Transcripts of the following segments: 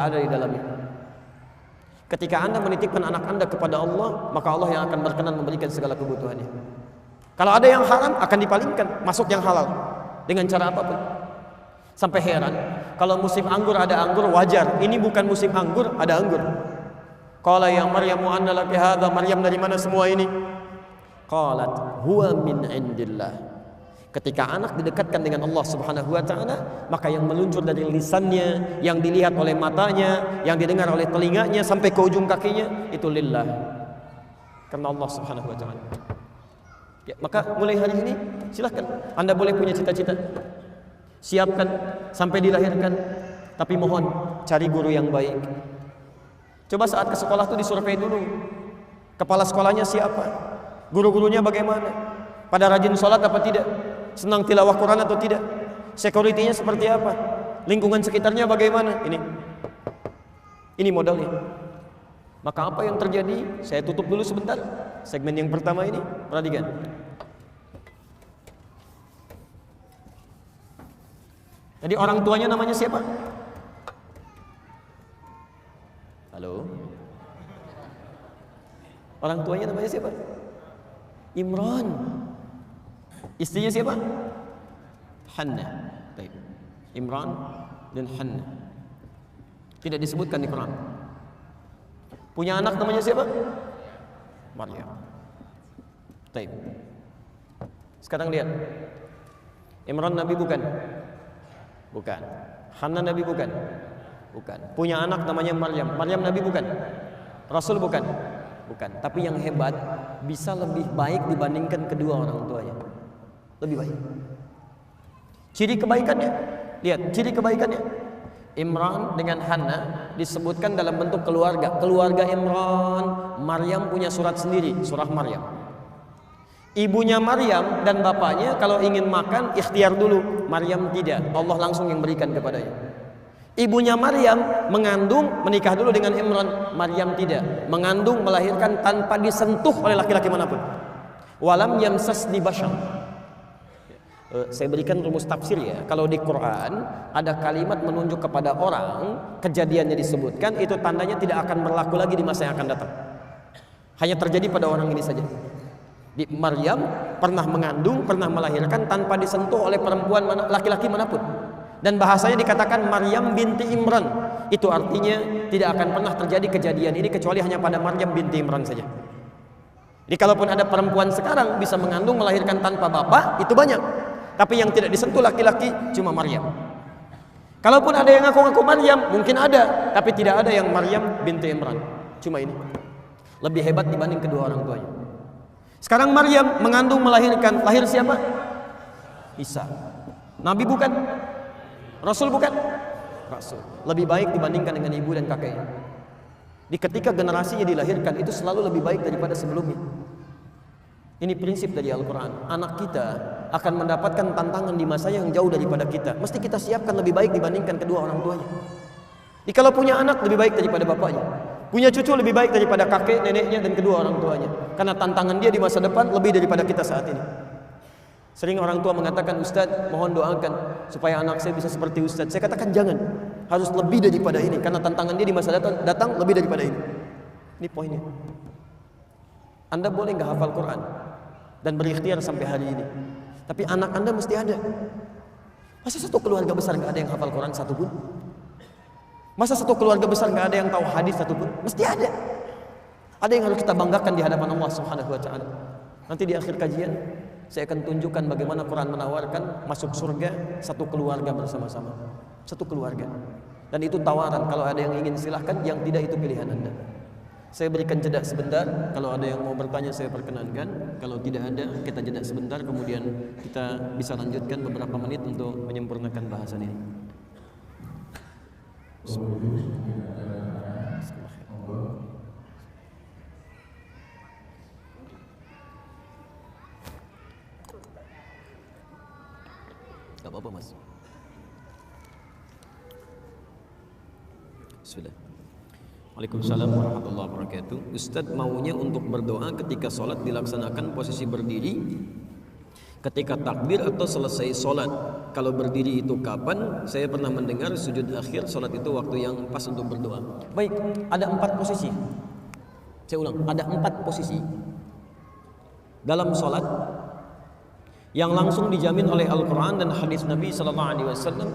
ada di dalamnya. Ketika Anda menitipkan anak Anda kepada Allah, maka Allah yang akan berkenan memberikan segala kebutuhannya. Kalau ada yang haram, akan dipalingkan masuk yang halal dengan cara apapun. Sampai heran, kalau musim anggur ada anggur wajar, ini bukan musim anggur ada anggur. Qala ya Maryamu anna laki hadza, Maryam dari mana semua ini? Qalat huwa min indillah. Ketika anak didekatkan dengan Allah Subhanahu wa taala, maka yang meluncur dari lisannya, yang dilihat oleh matanya, yang didengar oleh telinganya sampai ke ujung kakinya itu lillah. Karena Allah Subhanahu wa taala. Ya, maka mulai hari ini silahkan Anda boleh punya cita-cita. Siapkan sampai dilahirkan, tapi mohon cari guru yang baik. Coba saat ke sekolah tuh disurvei dulu. Kepala sekolahnya siapa? Guru-gurunya bagaimana? Pada rajin sholat apa tidak? Senang tilawah Quran atau tidak? Security-nya seperti apa? Lingkungan sekitarnya bagaimana? Ini modalnya. Maka apa yang terjadi? Saya tutup dulu sebentar segmen yang pertama ini. Perhatikan. Jadi orang tuanya namanya siapa? Halo? Orang tuanya namanya siapa? Imran. Istrinya siapa? Hannah. Baik. Imran dan Hannah. Tidak disebutkan di Quran. Punya anak namanya siapa? Maryam. Baik. Sekarang lihat. Imran Nabi bukan? Bukan. Hannah Nabi bukan? Bukan. Punya anak namanya Maryam. Maryam Nabi bukan? Rasul bukan? Bukan. Tapi yang hebat, bisa lebih baik dibandingkan kedua orang tuanya. Lebih baik. Ciri kebaikannya, lihat ciri kebaikannya. Imran dengan Hannah disebutkan dalam bentuk keluarga. Keluarga Imran, Maryam punya surat sendiri, surah Maryam. Ibunya Maryam dan bapaknya kalau ingin makan ikhtiar dulu. Maryam tidak, Allah langsung yang berikan kepadanya. Ibunya Maryam mengandung, menikah dulu dengan Imran. Maryam tidak, mengandung, melahirkan tanpa disentuh oleh laki-laki manapun. Walam yamsasni bashar. Saya berikan rumus tafsir ya. Kalau di Quran ada kalimat menunjuk kepada orang, kejadiannya disebutkan, itu tandanya tidak akan berlaku lagi di masa yang akan datang. Hanya terjadi pada orang ini saja. Di Maryam pernah mengandung, pernah melahirkan tanpa disentuh oleh perempuan laki-laki manapun. Dan bahasanya dikatakan Maryam binti Imran. Itu artinya tidak akan pernah terjadi kejadian ini kecuali hanya pada Maryam binti Imran saja. Jadi kalaupun ada perempuan sekarang bisa mengandung, melahirkan tanpa bapak, itu banyak. Tapi yang tidak disentuh laki-laki cuma Maryam. Kalaupun ada yang ngaku-ngaku Maryam, mungkin ada, tapi tidak ada yang Maryam binti Imran. Cuma ini. Lebih hebat dibanding kedua orang tuanya. Sekarang Maryam mengandung, melahirkan. Lahir siapa? Isa. Nabi bukan? Rasul bukan? Rasul. Lebih baik dibandingkan dengan ibu dan kakeknya. Di ketika generasinya dilahirkan itu selalu lebih baik daripada sebelumnya. Ini prinsip dari Al-Quran. Anak kita akan mendapatkan tantangan di masa yang jauh daripada kita. Mesti kita siapkan lebih baik dibandingkan kedua orang tuanya. Jadi kalau punya anak lebih baik daripada bapaknya. Punya cucu lebih baik daripada kakek, neneknya dan kedua orang tuanya. Karena tantangan dia di masa depan lebih daripada kita saat ini. Sering orang tua mengatakan, Ustadz mohon doakan supaya anak saya bisa seperti Ustadz. Saya katakan jangan. Harus lebih daripada ini. Karena tantangan dia di masa datang lebih daripada ini. Ini poinnya. Anda boleh nggak hafal Quran dan berikhtiar sampai hari ini, tapi anak Anda mesti ada. Masa satu keluarga besar nggak ada yang hafal Quran satupun? Masa satu keluarga besar nggak ada yang tahu hadis satupun? Mesti ada. Ada yang harus kita banggakan di hadapan Allah Subhanahu wa taala. Nanti di akhir kajian saya akan tunjukkan bagaimana Quran menawarkan masuk surga satu keluarga bersama-sama. Satu keluarga. Dan itu tawaran, kalau ada yang ingin silahkan, yang tidak itu pilihan Anda. Saya berikan jeda sebentar, kalau ada yang mau bertanya saya perkenankan. Kalau tidak ada, kita jeda sebentar, kemudian kita bisa lanjutkan beberapa menit untuk menyempurnakan bahasan ini. Gak apa-apa mas. Sudah. Waalaikumsalam warahmatullahi wabarakatuh. Ustadz maunya untuk berdoa ketika sholat dilaksanakan posisi berdiri, ketika takbir atau selesai sholat. Kalau berdiri itu kapan? Saya pernah mendengar sujud akhir salat itu waktu yang pas untuk berdoa. Baik, ada 4 posisi. Saya ulang, ada 4 posisi dalam salat yang langsung dijamin oleh Al-Quran dan hadis Nabi Sallallahu Alaihi Wasallam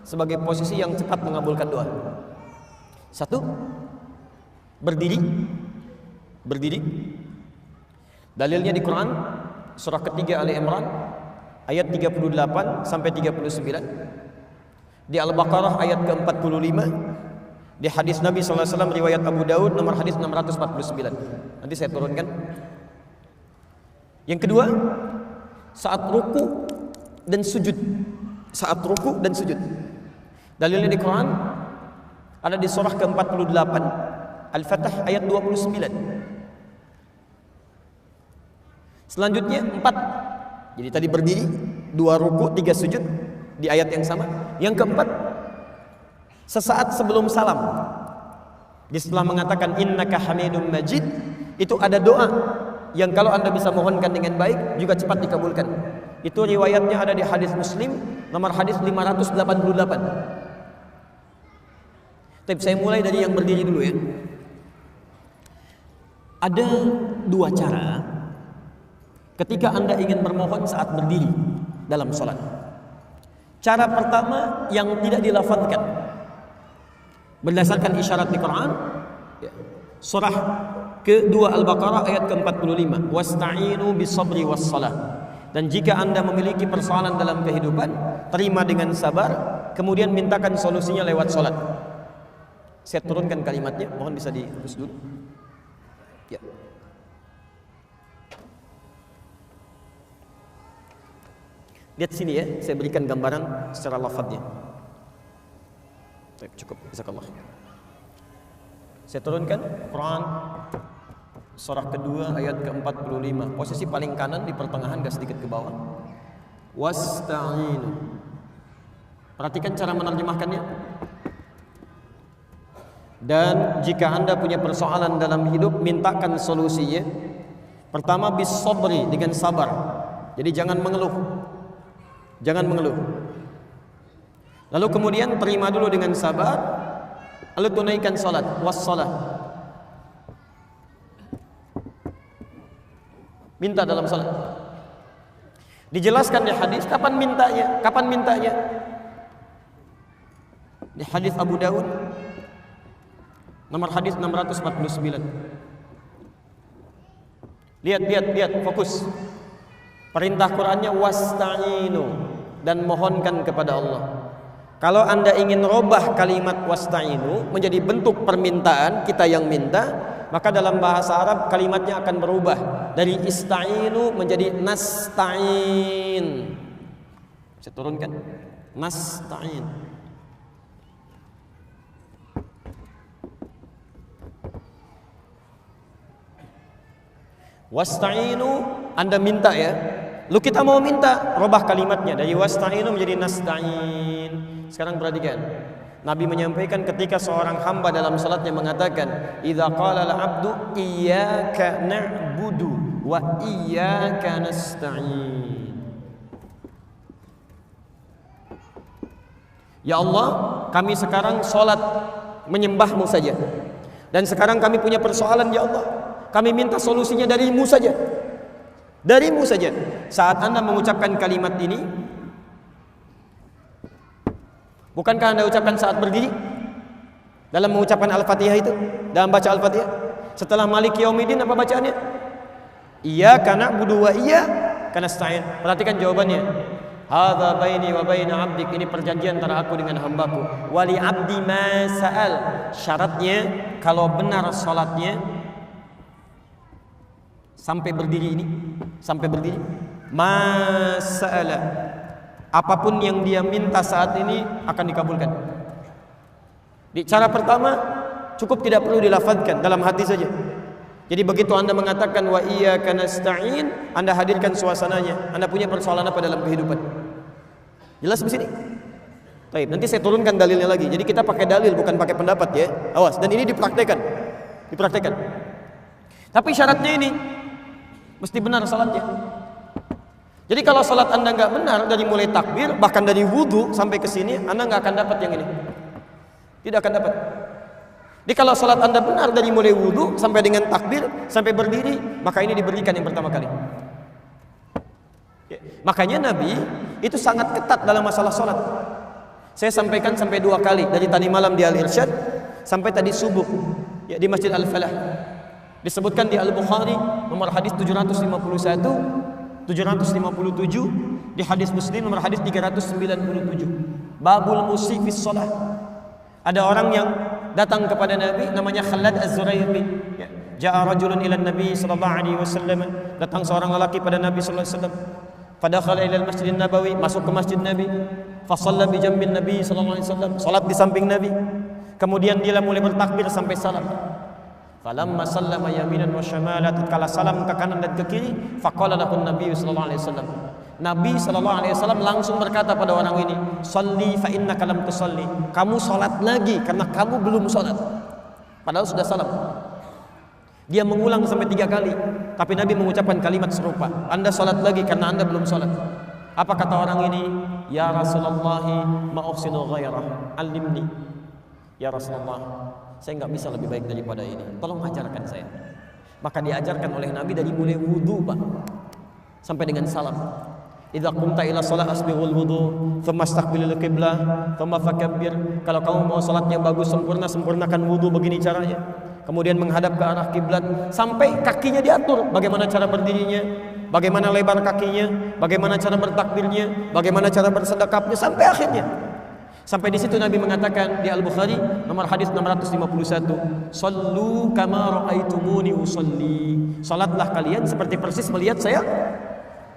sebagai posisi yang cepat mengabulkan doa. 1, berdiri. Dalilnya di Quran surah ketiga Ali Imran ayat 38 sampai 39. Di Al-Baqarah ayat ke-45. Di hadis Nabi sallallahu alaihi wasallam riwayat Abu Daud nomor hadis 649. Nanti saya turunkan. Yang kedua, saat ruku dan sujud. Saat ruku dan sujud. Dalilnya di Quran ada di surah ke-48 Al-Fatah ayat 29. Selanjutnya 4. Jadi tadi berdiri, 2 ruku, 3 sujud di ayat yang sama. Yang keempat, sesaat sebelum salam. Dia setelah mengatakan innaka hamidum majid, itu ada doa yang kalau Anda bisa mohonkan dengan baik juga cepat dikabulkan. Itu riwayatnya ada di hadis Muslim nomor hadis 588. Tapi saya mulai dari yang berdiri dulu ya. Ada 2 cara ketika Anda ingin bermohon saat berdiri dalam sholat. Cara pertama yang tidak dilafadzkan berdasarkan isyarat di Quran, surah ke-2 Al-Baqarah ayat ke-45, wasta'inu bisabri wassalah. Dan jika Anda memiliki persoalan dalam kehidupan, terima dengan sabar, kemudian mintakan solusinya lewat sholat. Saya turunkan kalimatnya, mohon bisa dihapus dulu. Ya. Lihat sini ya, saya berikan gambaran secara lafadznya. Cukup, jazakallah. Saya turunkan Quran surah kedua ayat ke-45. Posisi paling kanan di pertengahan, gak sedikit ke bawah. Wasta'inu. Perhatikan cara menerjemahkannya. Dan jika Anda punya persoalan dalam hidup, mintakan solusinya. Pertama bis sabri, dengan sabar. Jadi jangan mengeluh. Jangan mengeluh. Lalu kemudian terima dulu dengan sabar, lalu tunaikan salat, wassalah. Minta dalam salat. Dijelaskan di hadis kapan mintanya, kapan mintanya. Di hadis Abu Daud nomor hadis 649. Lihat, fokus. Perintah Qurannya wasta'inu, dan mohonkan kepada Allah. Kalau Anda ingin robah kalimat wasta'inu menjadi bentuk permintaan, kita yang minta, maka dalam bahasa Arab kalimatnya akan berubah dari ista'inu menjadi nasta'in. Saya turunkan, nasta'in. Wasta'inu, Anda minta ya. Lalu kita mau minta, robah kalimatnya dari wasta'inu menjadi nasta'in. Sekarang perhatikan. Nabi menyampaikan ketika seorang hamba dalam salatnya mengatakan, "Idza qala al-'abdu iyyaka na'budu wa iyyaka nasta'in." Ya Allah, kami sekarang salat menyembah-Mu saja. Dan sekarang kami punya persoalan ya Allah. Kami minta solusinya dari-Mu saja. Dari-Mu saja. Saat Anda mengucapkan kalimat ini, bukankah Anda ucapkan saat berdiri? Dalam mengucapkan Al-Fatihah itu, dalam baca Al-Fatihah. Setelah Maliki Yaumiddin apa bacaannya? Iyyaka na'budu wa iyyaka nasta'in. Perhatikan jawabannya. Hadza baini wa baina 'abdik. Ini perjanjian antara aku dengan hambaku. Wali 'abdi ma sa'al. Syaratnya kalau benar salatnya sampai berdiri ini, sampai berdiri, masa'ala, apapun yang dia minta saat ini akan dikabulkan. Di cara pertama cukup tidak perlu dilafadzkan, dalam hati saja. Jadi begitu Anda mengatakan wa iyyaka nasta'in, Anda hadirkan suasananya. Anda punya persoalan apa dalam kehidupan? Jelas di sini? Baik, nanti saya turunkan dalilnya lagi. Jadi kita pakai dalil bukan pakai pendapat ya. Awas, dan ini dipraktekkan. Dipraktekkan. Tapi syaratnya ini mesti benar salatnya. Jadi kalau salat Anda nggak benar dari mulai takbir, bahkan dari wudu sampai ke sini, Anda nggak akan dapat yang ini. Tidak akan dapat. Jadi kalau salat Anda benar dari mulai wudu sampai dengan takbir, sampai berdiri, maka ini diberikan yang pertama kali. Ya. Makanya Nabi itu sangat ketat dalam masalah salat. Saya sampaikan sampai 2 kali, dari tadi malam di Al-Irsyad sampai tadi subuh ya, di Masjid Al-Falah. Disebutkan di Al-Bukhari nomor hadis 751, 757, di hadis Muslim nomor hadis 397. Babul musifis shalah. Ada orang yang datang kepada Nabi namanya Khalad Az-Zuraiqi. Ya. Ja'a rajulun ila Nabi sallallahu alaihi wasallam. Datang seorang lelaki pada Nabi sallallahu alaihi wasallam. Fadakhala ila al-Masjid Nabawi, masuk ke masjid Nabi. Fa shalla bi jambin Nabi sallallahu alaihi wasallam, salat di samping Nabi. Kemudian dia mulai bertakbir sampai salam. Falamma sallama yaminan wa syamala, tatkala salam ke kanan dan ke kiri, faqala lahu Nabi sallallahu alaihi wasallam. Nabi sallallahu alaihi wasallam langsung berkata pada orang ini, "Shalli fa innaka lam tusalli." Kamu salat lagi karena kamu belum salat. Padahal sudah salam. Dia mengulang sampai 3 kali, tapi Nabi mengucapkan kalimat serupa. Anda salat lagi karena Anda belum salat. Apa kata orang ini? Ya Rasulullah, ma uhsinu ghairah, alimni. Ya Rasulullah, saya nggak bisa lebih baik daripada ini. Tolong ajarkan saya. Maka diajarkan oleh Nabi dari mulai wudu, Pak, sampai dengan salam. Idza qumta ila shalah asbighul wudu, thumma istaqbilil qiblah, thumma fakabbir. Kalau kamu mau salatnya bagus sempurna, sempurnakan wudu begini caranya. Kemudian menghadap ke arah kiblat sampai kakinya diatur, bagaimana cara berdirinya, bagaimana lebar kakinya, bagaimana cara bertakbirnya, bagaimana cara bersedekapnya sampai akhirnya. Sampai di situ Nabi mengatakan di Al-Bukhari nomor hadis 651, "Shallu kama ra'aitumuni usolli." Salatlah kalian seperti persis melihat saya.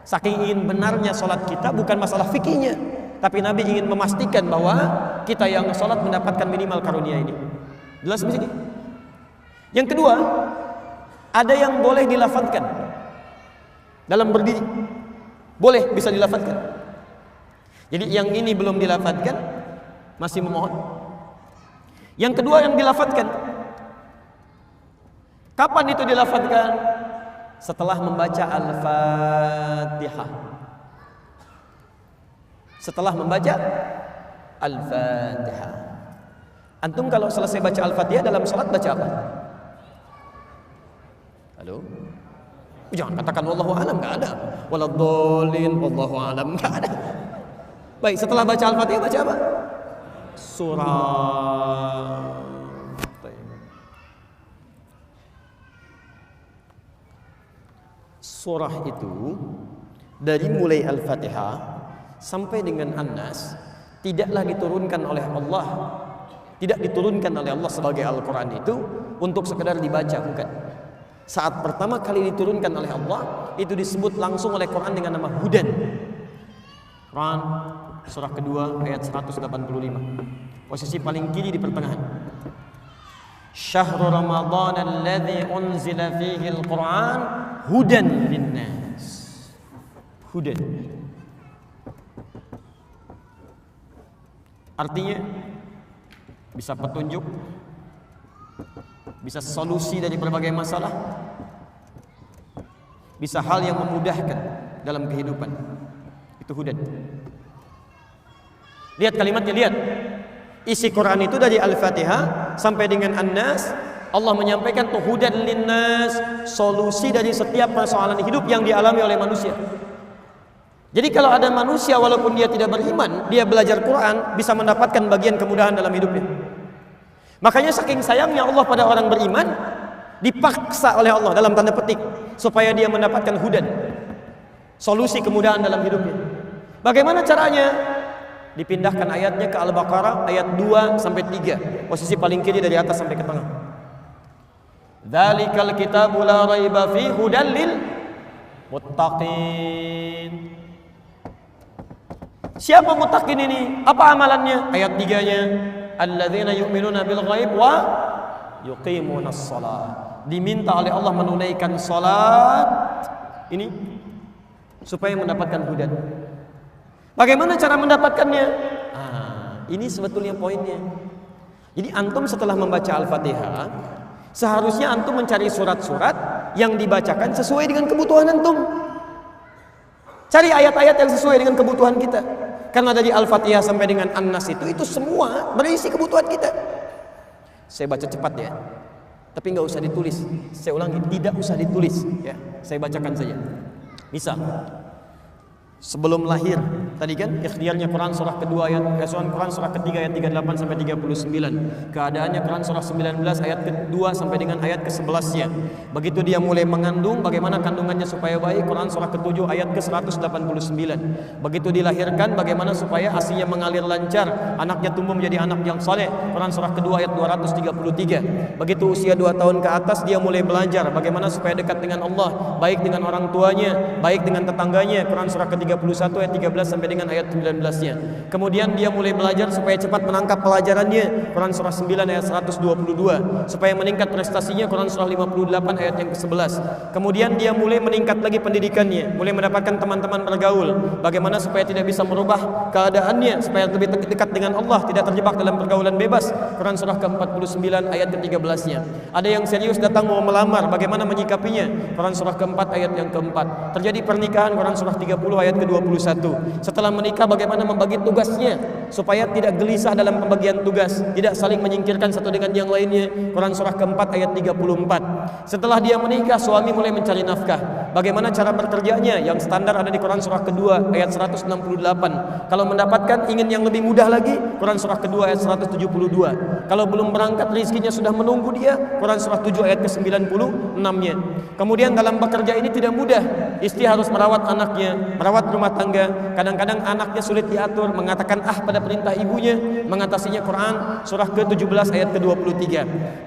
Saking ingin benarnya salat kita bukan masalah fikihnya, tapi Nabi ingin memastikan bahwa kita yang salat mendapatkan minimal karunia ini. Jelas di sini? Yang kedua, ada yang boleh dilafadzkan dalam berdiri. Boleh, bisa dilafadzkan. Jadi yang ini belum dilafadzkan, masih memohon. Yang kedua yang dilafadzkan. Kapan itu dilafadzkan? Setelah membaca Al-Fatihah. Setelah membaca Al-Fatihah. Antum kalau selesai baca Al-Fatihah dalam salat baca apa? Halo? Jangan katakan wallahu alam, enggak ada. Waladhdallin, wallahu alam, enggak ada. Baik, setelah baca Al-Fatihah baca apa? Surah. Surah itu dari mulai Al-Fatihah sampai dengan An-Nas tidaklah diturunkan oleh Allah, tidak diturunkan oleh Allah sebagai Al-Quran itu untuk sekedar dibaca, bukan. Saat pertama kali diturunkan oleh Allah itu disebut langsung oleh Quran dengan nama Hudan. Quran surah kedua ayat 185, posisi paling kiri di pertengahan. Syahrul Ramadan alladzi unzila fihi al-Quran hudan linnas. Hudan artinya bisa petunjuk, bisa solusi dari berbagai masalah, bisa hal yang memudahkan dalam kehidupan. Itu hudan. Lihat kalimatnya, lihat. Isi Quran itu dari Al-Fatihah sampai dengan An-Nas, Allah menyampaikan tuh hudan linnas, solusi dari setiap persoalan hidup yang dialami oleh manusia. Jadi kalau ada manusia walaupun dia tidak beriman, dia belajar Quran bisa mendapatkan bagian kemudahan dalam hidupnya. Makanya saking sayangnya Allah pada orang beriman, dipaksa oleh Allah dalam tanda petik supaya dia mendapatkan hudan, solusi kemudahan dalam hidupnya. Bagaimana caranya? Dipindahkan ayatnya ke Al-Baqarah ayat 2 sampai 3, posisi paling kiri dari atas sampai ke tengah. Dzalikal kitabu la raiba fi hudal lil muttaqin. Siapa muttaqin ini? Apa amalannya? Ayat 3-nya, alladzina yu'minuna bil ghaib wa yuqimunas shalah. Diminta oleh Allah menunaikan salat ini supaya mendapatkan hudan. Bagaimana cara mendapatkannya? Ini sebetulnya poinnya. Jadi antum setelah membaca Al-Fatihah, seharusnya antum mencari surat-surat yang dibacakan sesuai dengan kebutuhan antum. Cari ayat-ayat yang sesuai dengan kebutuhan kita. Karena dari Al-Fatihah sampai dengan An-Nas itu semua berisi kebutuhan kita. Saya baca cepat ya, tapi nggak usah ditulis. Saya ulangi, tidak usah ditulis ya. Saya bacakan saja. Misal, sebelum lahir tadi kan ikhtiarnya Quran surah kedua ayat Quran surah ketiga ayat 38 sampai 39. Keadaannya Quran surah 19 ayat kedua sampai dengan ayat ke-11-nya. Begitu dia mulai mengandung, bagaimana kandungannya supaya baik, Quran surah ke-7 ayat ke-189. Begitu dilahirkan, bagaimana supaya ASInya mengalir lancar, anaknya tumbuh menjadi anak yang saleh, Quran surah kedua ayat 233. Begitu usia 2 tahun ke atas, dia mulai belajar bagaimana supaya dekat dengan Allah, baik dengan orang tuanya, baik dengan tetangganya, Quran surah ke-31 ayat 13 sampai dengan ayat 19-nya. Kemudian dia mulai belajar supaya cepat menangkap pelajarannya, Quran surah 9 ayat 122. Supaya meningkat prestasinya, Quran surah 58 ayat yang ke-11. Kemudian dia mulai meningkat lagi pendidikannya, mulai mendapatkan teman-teman bergaul, bagaimana supaya tidak bisa merubah keadaannya, supaya lebih dekat dengan Allah, tidak terjebak dalam pergaulan bebas, Quran surah ke-49 ayat ke-13-nya. Ada yang serius datang mau melamar, bagaimana menyikapinya, Quran surah ke-4 ayat yang ke-4. Terjadi pernikahan, Quran surah 30 ayat ke-21. Setelah menikah, bagaimana membagi tugasnya supaya tidak gelisah dalam pembagian tugas, tidak saling menyingkirkan satu dengan yang lainnya, Quran surah ke-4 ayat 34. Setelah dia menikah, suami mulai mencari nafkah, bagaimana cara bekerjanya, yang standar ada di Quran surah kedua ayat 168. Kalau mendapatkan ingin yang lebih mudah lagi, Quran surah kedua ayat 172. Kalau belum berangkat, rizkinya sudah menunggu dia, Quran surah 7 ayat ke-96-nya. Kemudian dalam bekerja ini tidak mudah, istri harus merawat anaknya, merawat rumah tangga. Kadang-kadang anaknya sulit diatur, mengatakan pada perintah ibunya, mengatasinya, Quran surah ke-17 ayat ke-23.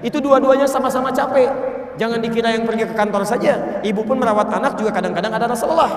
Itu dua-duanya sama-sama capek. Jangan dikira yang pergi ke kantor saja, ibu pun merawat anak juga kadang-kadang ada rasa lelah.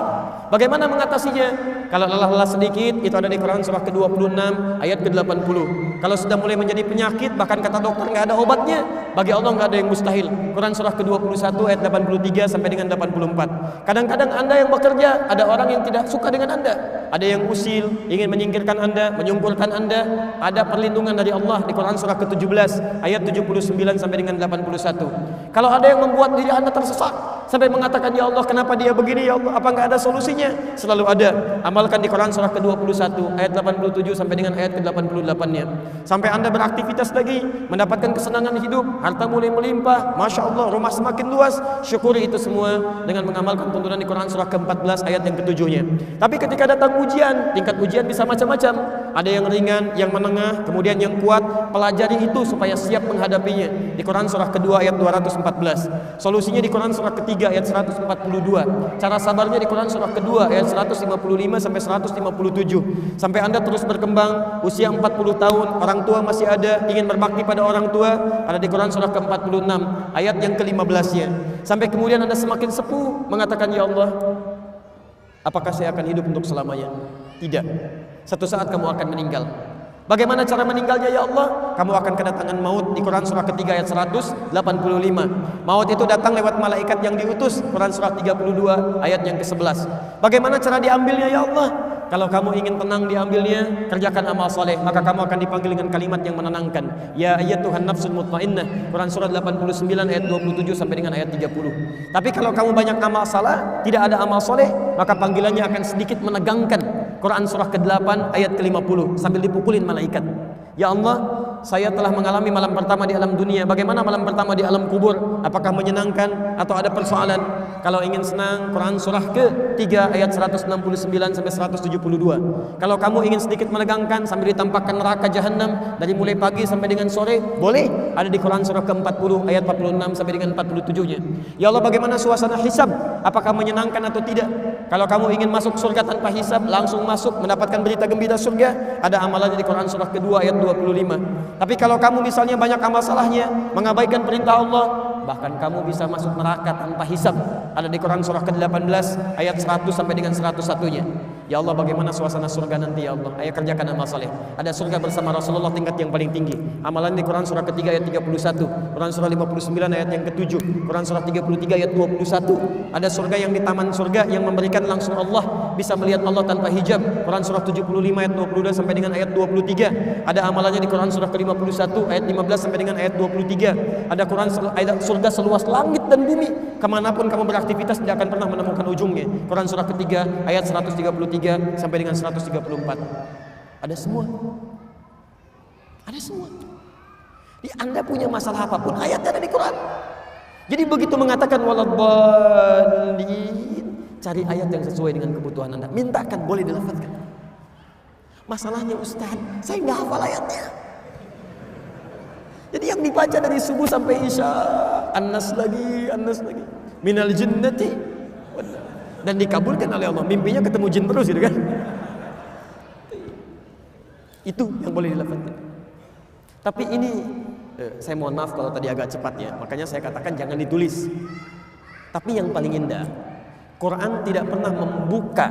Bagaimana mengatasinya? Kalau lelah-lelah sedikit, itu ada di Quran surah ke-26 ayat ke-80. Kalau sudah mulai menjadi penyakit, bahkan kata dokter nggak ada obatnya, bagi Allah nggak ada yang mustahil. Quran surah ke-21 ayat 83 sampai dengan 84. Kadang-kadang Anda yang bekerja, ada orang yang tidak suka dengan Anda, ada yang usil, ingin menyingkirkan Anda, menyungkurkan Anda. Ada perlindungan dari Allah di Quran surah ke-17 ayat 79 sampai dengan 81. Kalau ada yang membuat diri Anda tersesat sampai mengatakan, ya Allah kenapa dia begini, ya Allah apa nggak ada solusinya, selalu ada. Amalkan di Quran surah ke-21 ayat 87 sampai dengan ayat ke-88-nya. Sampai Anda beraktivitas lagi, mendapatkan kesenangan hidup, harta mulai melimpah, Masya Allah, rumah semakin luas, syukuri itu semua dengan mengamalkan tuntunan di Quran surah ke-14 ayat yang ke-7-nya. Tapi ketika datang ujian, tingkat ujian bisa macam-macam, ada yang ringan, yang menengah, kemudian yang kuat. Pelajari itu supaya siap menghadapinya di Quran surah kedua ayat 214. Solusinya di Quran surah ketiga ayat 142. Cara sabarnya di Quran surah kedua ayat 155 sampai 157. Sampai Anda terus berkembang, usia 40 tahun, orang tua masih ada, ingin berbakti pada orang tua, ada di Quran surah ke-46 ayat yang ke-15-nya. Sampai kemudian Anda semakin sepuh mengatakan, ya Allah, apakah saya akan hidup untuk selamanya? Tidak. Satu saat kamu akan meninggal. Bagaimana cara meninggalnya, ya Allah? Kamu akan kedatangan maut di Quran surah ketiga ayat 185. Maut itu datang lewat malaikat yang diutus, Quran surah 32 ayat yang ke-11. Bagaimana cara diambilnya, ya Allah? Kalau kamu ingin tenang diambilnya, kerjakan amal soleh, maka kamu akan dipanggil dengan kalimat yang menenangkan. Ya ayyatuhan nafsul mutmainnah, Quran surah 89 ayat 27 sampai dengan ayat 30. Tapi kalau kamu banyak amal salah, tidak ada amal soleh, maka panggilannya akan sedikit menegangkan. Quran surah ke-8 ayat ke-50 sambil dipukulin malaikat. Ya Allah, saya telah mengalami malam pertama di alam dunia. Bagaimana malam pertama di alam kubur? Apakah menyenangkan atau ada persoalan? Kalau ingin senang, Quran surah ke-3 ayat 169 sampai 172. Kalau kamu ingin sedikit menegangkan sambil ditampakkan neraka jahanam dari mulai pagi sampai dengan sore, boleh, ada di Quran surah ke-40 ayat 46 sampai dengan 47-nya. Ya Allah, bagaimana suasana hisab? Apakah menyenangkan atau tidak? Kalau kamu ingin masuk surga tanpa hisab, langsung masuk mendapatkan berita gembira surga, ada amalannya di Quran surah kedua ayat 25. Tapi kalau kamu misalnya banyak amal salahnya, mengabaikan perintah Allah, bahkan kamu bisa masuk neraka tanpa hisab, ada di Quran surah ke-18 ayat 100 sampai dengan 101-nya. Ya Allah, bagaimana suasana surga nanti, ya Allah? Ayo kerjakan amal saleh. Ada surga bersama Rasulullah tingkat yang paling tinggi. Amalan di Quran surah ketiga ayat 31, Quran surah 59 ayat yang ke-7, Quran surah 33 ayat 21. Ada surga yang di taman surga yang memberikan langsung Allah bisa melihat Allah tanpa hijab. Quran surah 75 ayat 22 sampai dengan ayat 23. Ada amalannya di Quran surah ke-51 ayat 15 sampai dengan ayat 23. Ada Quran ayat surga seluas langit dan bumi. Kemanapun kamu beraktivitas tidak akan pernah menemukan ujungnya. Quran surah ketiga ayat 133 sampai dengan 134. Ada semua. Ada semua. Di Anda punya masalah apapun, ayatnya ada di Quran. Jadi begitu mengatakan waladhdallin, cari ayat yang sesuai dengan kebutuhan Anda. Mintakan, boleh dilafazkan. Masalahnya Ustaz, saya nggak hafal ayatnya. Jadi yang dibaca dari subuh sampai isya, An-Nas lagi, minal jinnati, dan dikabulkan oleh Allah. Mimpinya ketemu jin terus gitu kan. Itu yang boleh dilafazkan. Tapi ini saya mohon maaf kalau tadi agak cepat ya, makanya saya katakan jangan ditulis. Tapi yang paling indah, Quran tidak pernah membuka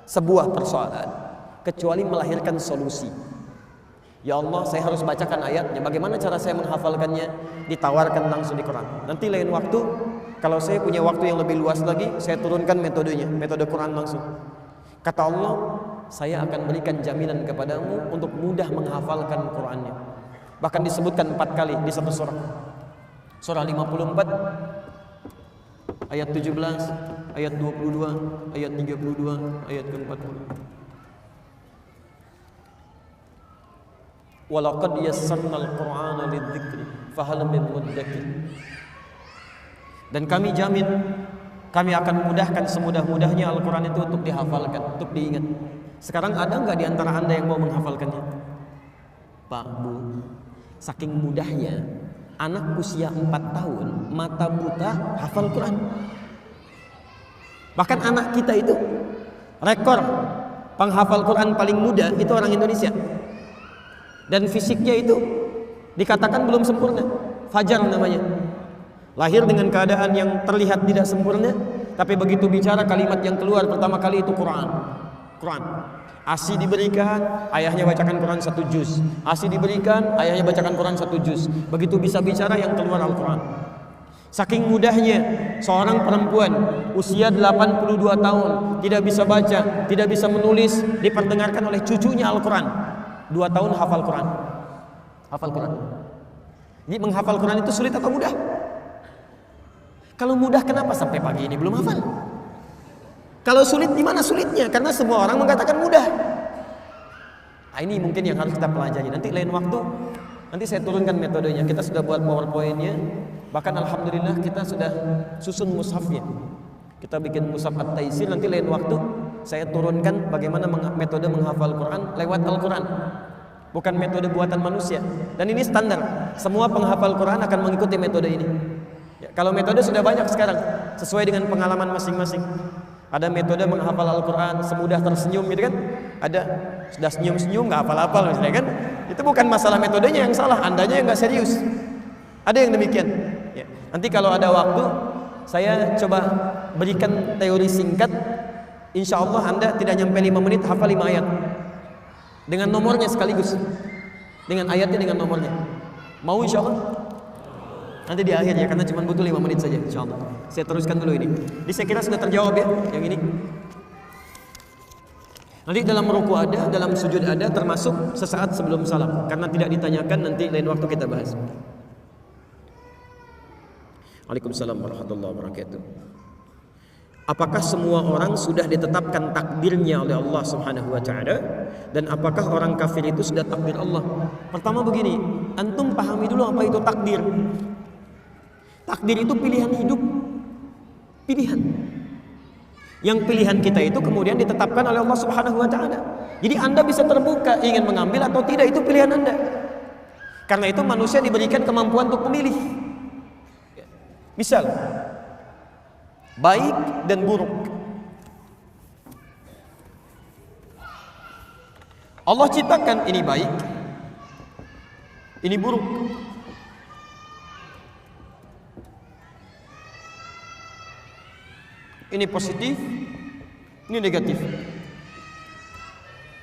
sebuah persoalan kecuali melahirkan solusi. Ya Allah, saya harus bacakan ayatnya, bagaimana cara saya menghafalkannya? Ditawarkan langsung di Quran. Nanti lain waktu, kalau saya punya waktu yang lebih luas lagi, saya turunkan metodenya, metode Quran langsung. Kata Allah, saya akan berikan jaminan kepadamu untuk mudah menghafalkan Qurannya. Bahkan disebutkan 4 kali di satu surah. Surah 54 ayat 17, ayat 22, ayat 32, ayat ke-40. Walaqad yassarnal Qur'ana lidzikri fahal min muddakir. Dan kami jamin kami akan mudahkan semudah-mudahnya Al-Quran itu untuk dihafalkan, untuk diingat. Sekarang ada nggak di antara Anda yang mau menghafalkannya? Pak, Bu, saking mudahnya anak usia 4 tahun mata buta hafal Quran. Bahkan anak kita itu rekor penghafal Quran paling muda itu orang Indonesia. Dan fisiknya itu dikatakan belum sempurna. Fajar namanya. Lahir dengan keadaan yang terlihat tidak sempurna, tapi begitu bicara kalimat yang keluar pertama kali itu Quran. Quran. ASI diberikan, ayahnya bacakan Quran 1 juz. ASI diberikan, ayahnya bacakan Quran 1 juz. Begitu bisa bicara yang keluar Al-Quran. Saking mudahnya seorang perempuan usia 82 tahun tidak bisa baca, tidak bisa menulis, diperdengarkan oleh cucunya Al-Quran. 2 tahun hafal Quran. Hafal Quran. Jadi menghafal Quran itu sulit atau mudah? Kalau mudah kenapa sampai pagi ini belum hafal? Kalau sulit di mana sulitnya? Karena semua orang mengatakan mudah. Nah, ini mungkin yang harus kita pelajari. Nanti lain waktu, nanti saya turunkan metodenya. Kita sudah buat PowerPoint-nya. Bahkan alhamdulillah kita sudah susun mushafnya. Kita bikin mushaf At-Taisir. Nanti lain waktu saya turunkan bagaimana metode menghafal Quran lewat Al-Quran. Bukan metode buatan manusia. Dan ini standar. Semua penghafal Quran akan mengikuti metode ini. Ya, kalau metode sudah banyak sekarang, sesuai dengan pengalaman masing-masing. Ada metode menghafal Al-Quran semudah tersenyum gitu kan. Ada sudah senyum-senyum nggak hafal-hafal misalnya kan. Itu bukan masalah metodenya yang salah, andanya yang nggak serius. Ada yang demikian ya. Nanti kalau ada waktu saya coba berikan teori singkat. Insya Allah Anda tidak nyampe 5 menit hafal 5 ayat dengan nomornya sekaligus, dengan ayatnya, dengan nomornya. Mau insya Allah? Nanti di akhir ya, karena cuma butuh 5 menit saja insya Allah. Saya teruskan dulu ini. Jadi saya kira sudah terjawab ya yang ini. Nanti dalam ruku ada, dalam sujud ada, termasuk sesaat sebelum salam. Karena tidak ditanyakan, nanti lain waktu kita bahas. Waalaikumsalam warahmatullahi wabarakatuh. Apakah semua orang sudah ditetapkan takdirnya oleh Allah Subhanahu wa taala, dan apakah orang kafir itu sudah takdir Allah? Pertama begini, antum pahami dulu apa itu takdir. Takdir itu pilihan hidup. Pilihan. Yang pilihan kita itu kemudian ditetapkan oleh Allah Subhanahu wa taala. Jadi Anda bisa terbuka ingin mengambil atau tidak, itu pilihan Anda. Karena itu manusia diberikan kemampuan untuk memilih. Misal baik dan buruk. Allah ciptakan ini baik, ini buruk. Ini positif, ini negatif.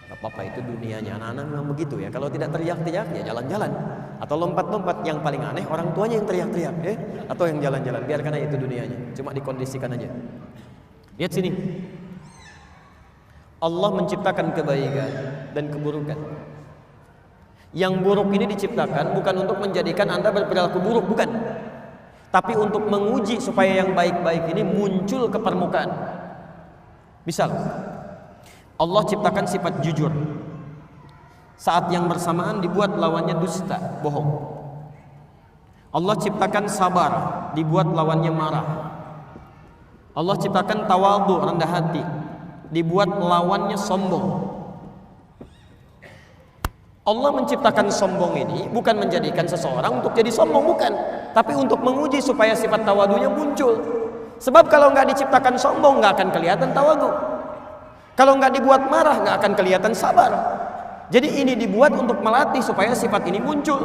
Gak apa-apa, itu dunianya anak-anak memang begitu ya. Kalau tidak teriak-teriak ya jalan-jalan, atau lompat-lompat. Yang paling aneh orang tuanya yang teriak-teriak ya, atau yang jalan-jalan. Biarkan aja itu dunianya, cuma dikondisikan aja. Lihat sini. Allah menciptakan kebaikan dan keburukan. Yang buruk ini diciptakan bukan untuk menjadikan Anda berperilaku buruk, bukan. Tapi untuk menguji supaya yang baik-baik ini muncul ke permukaan. Misal, Allah ciptakan sifat jujur. Saat yang bersamaan dibuat lawannya dusta, bohong. Allah ciptakan sabar, dibuat lawannya marah. Allah ciptakan tawadhu, rendah hati, dibuat lawannya sombong. Allah menciptakan sombong ini bukan menjadikan seseorang untuk jadi sombong, bukan, tapi untuk menguji supaya sifat tawadhunya muncul. Sebab kalau nggak diciptakan sombong, nggak akan kelihatan tawadhu. Kalau nggak dibuat marah, nggak akan kelihatan sabar. Jadi ini dibuat untuk melatih supaya sifat ini muncul.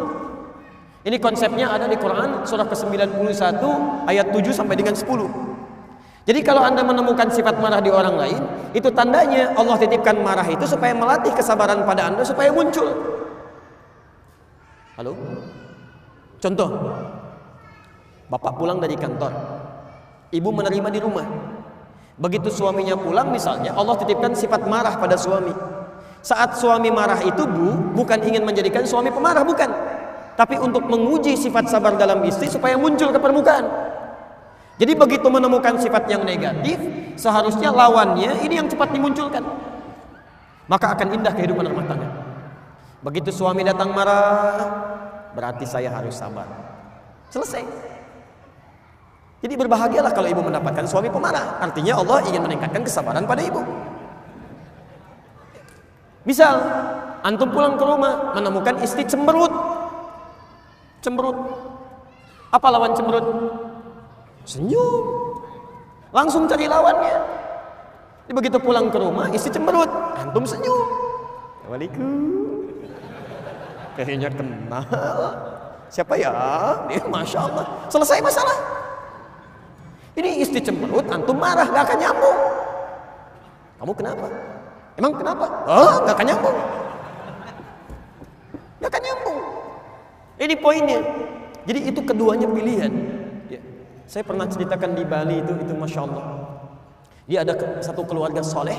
Ini konsepnya ada di Quran surah ke-91 ayat 7 sampai dengan 10. Jadi kalau Anda menemukan sifat marah di orang lain, itu tandanya Allah titipkan marah itu supaya melatih kesabaran pada Anda supaya muncul. Halo? Contoh, bapak pulang dari kantor, ibu menerima di rumah. Begitu suaminya pulang misalnya, Allah titipkan sifat marah pada suami. Saat suami marah itu bukan ingin menjadikan suami pemarah, bukan, tapi untuk menguji sifat sabar dalam istri supaya muncul ke permukaan. Jadi begitu menemukan sifat yang negatif, seharusnya lawannya ini yang cepat dimunculkan. Maka akan indah kehidupan rumah tangga. Begitu suami datang marah, berarti saya harus sabar. Selesai. Jadi berbahagialah kalau ibu mendapatkan suami pemarah. Artinya Allah ingin meningkatkan kesabaran pada ibu. Misal, antum pulang ke rumah menemukan istri cemberut. Cemberut. Apa lawan cemberut? Senyum. Langsung cari lawannya. Jadi begitu pulang ke rumah, istri cemberut, antum senyum. Assalamualaikum. Kayaknya kenal. Siapa ya? Masya Allah. Selesai masalah. Ini istri cemberut, antum marah, gak akan nyambung. Kamu kenapa? Emang kenapa? Oh, gak akan nyambung. Gak akan nyambung. Ini poinnya. Jadi itu keduanya pilihan. Ya. Saya pernah ceritakan di Bali itu Masya Allah. Dia ada satu keluarga soleh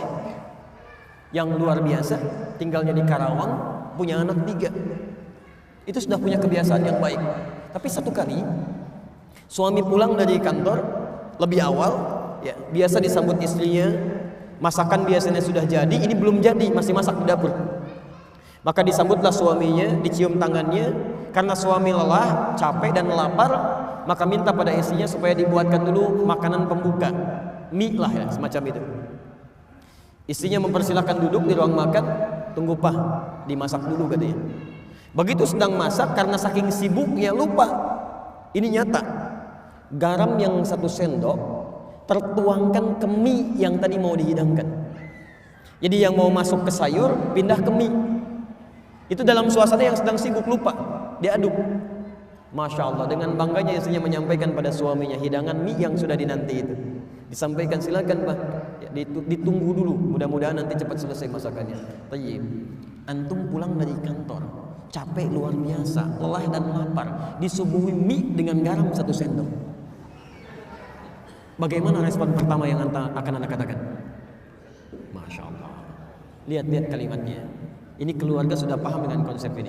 yang luar biasa, tinggalnya di Karawang, punya anak 3. Itu sudah punya kebiasaan yang baik. Tapi satu kali suami pulang dari kantor lebih awal, ya, biasa disambut istrinya, masakan biasanya sudah jadi, ini belum jadi, masih masak di dapur. Maka disambutlah suaminya, dicium tangannya, karena suami lelah, capek dan lapar, maka minta pada istrinya supaya dibuatkan dulu makanan pembuka, mie lah ya, semacam itu. Istrinya mempersilahkan duduk di ruang makan, tunggu pak, dimasak dulu katanya. Begitu sedang masak, karena saking sibuknya lupa, ini nyata, garam yang 1 sendok tertuangkan ke mie yang tadi mau dihidangkan. Jadi yang mau masuk ke sayur pindah ke mie. Itu dalam suasana yang sedang sibuk, lupa, diaduk. Masya Allah, dengan bangganya istrinya menyampaikan pada suaminya hidangan mie yang sudah dinanti itu. Disampaikan, silakan pak, ya, ditunggu dulu, mudah-mudahan nanti cepat selesai masakannya. Tayyib. Antum pulang dari kantor, capek luar biasa, lelah dan lapar, disuguhi mie dengan garam 1 sendok. Bagaimana respon pertama yang akan Anda katakan? Masya Allah. Lihat-lihat kalimatnya. Ini keluarga sudah paham dengan konsep ini.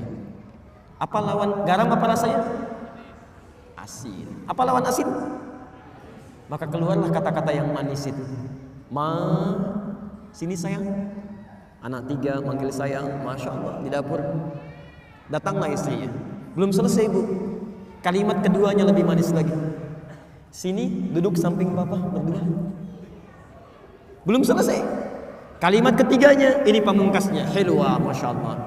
Apa lawan garam, apa rasanya? Asin. Apa lawan asin? Maka keluarlah kata-kata yang manis itu. Sini sayang. Anak 3 manggil sayang. Masya Allah, di dapur. Datanglah istrinya. Belum selesai bu. Kalimat keduanya lebih manis lagi. Sini, duduk samping papa berdua. Belum selesai. Kalimat ketiganya, ini pamungkasnya. Helwa, Masya Allah.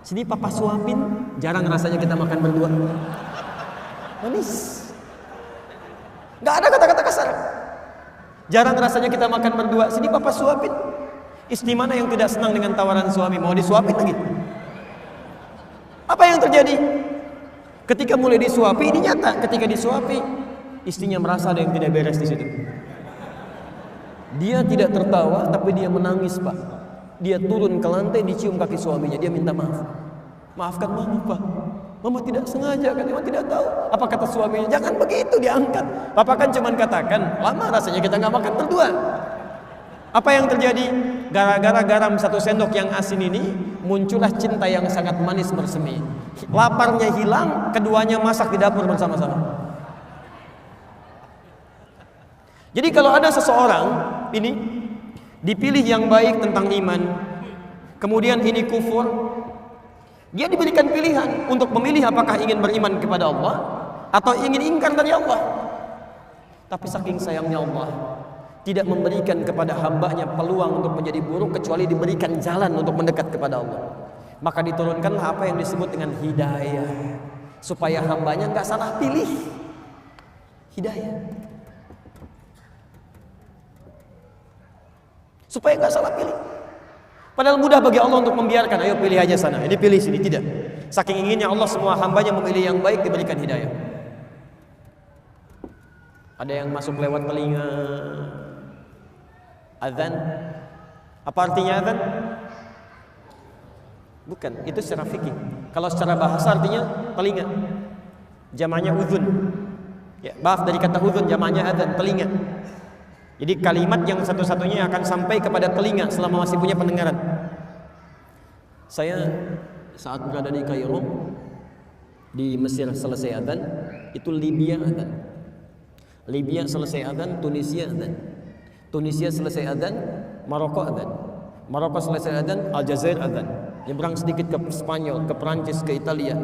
Sini papa suapin. Jarang rasanya kita makan berdua. Manis. Gak ada kata-kata kasar. Jarang rasanya kita makan berdua. Sini papa suapin. Istri mana yang tidak senang dengan tawaran suami? Mau disuapin lagi. Apa yang terjadi? Ketika mulai disuapi, ini nyata. Ketika disuapi, istrinya merasa ada yang tidak beres di situ. Dia tidak tertawa, tapi dia menangis pak. Dia turun ke lantai, dicium kaki suaminya. Dia minta maaf. Maafkan mama pak. Mama tidak sengaja kan, mama tidak tahu. Apa kata suaminya? Jangan begitu, diangkat. Papa kan cuma katakan, lama rasanya kita nggak makan berdua. Apa yang terjadi? Gara-gara garam 1 sendok yang asin ini, muncullah cinta yang sangat manis bersemi. Laparnya hilang, keduanya masak di dapur bersama-sama. Jadi kalau ada seseorang ini dipilih yang baik tentang iman, kemudian ini kufur, dia diberikan pilihan untuk memilih apakah ingin beriman kepada Allah atau ingin ingkar dari Allah. Tapi saking sayangnya Allah tidak memberikan kepada hambanya peluang untuk menjadi buruk kecuali diberikan jalan untuk mendekat kepada Allah. Maka diturunkanlah apa yang disebut dengan hidayah, supaya hambanya nggak salah pilih. Hidayah, supaya nggak salah pilih. Padahal mudah bagi Allah untuk membiarkan, ayo pilih aja sana, ini pilih sini. Tidak. Saking inginnya Allah semua hambanya memilih yang baik, diberikan hidayah. Ada yang masuk lewat telinga. Azan. Apa artinya azan? Bukan, itu secara fikih. Kalau secara bahasa artinya telinga. Jamaknya uzun. Ya, maaf, dari kata uzun jamaknya azan, telinga. Jadi kalimat yang satu-satunya akan sampai kepada telinga selama masih punya pendengaran. Saya saat berada di Kairo, di Mesir selesai azan, itu Libya azan. Libya selesai azan, Tunisia azan. Tunisia selesai adzan, Maroko adzan. Maroko selesai adzan, Aljazair adzan. Nyebrang sedikit ke Spanyol, ke Perancis, ke Italia.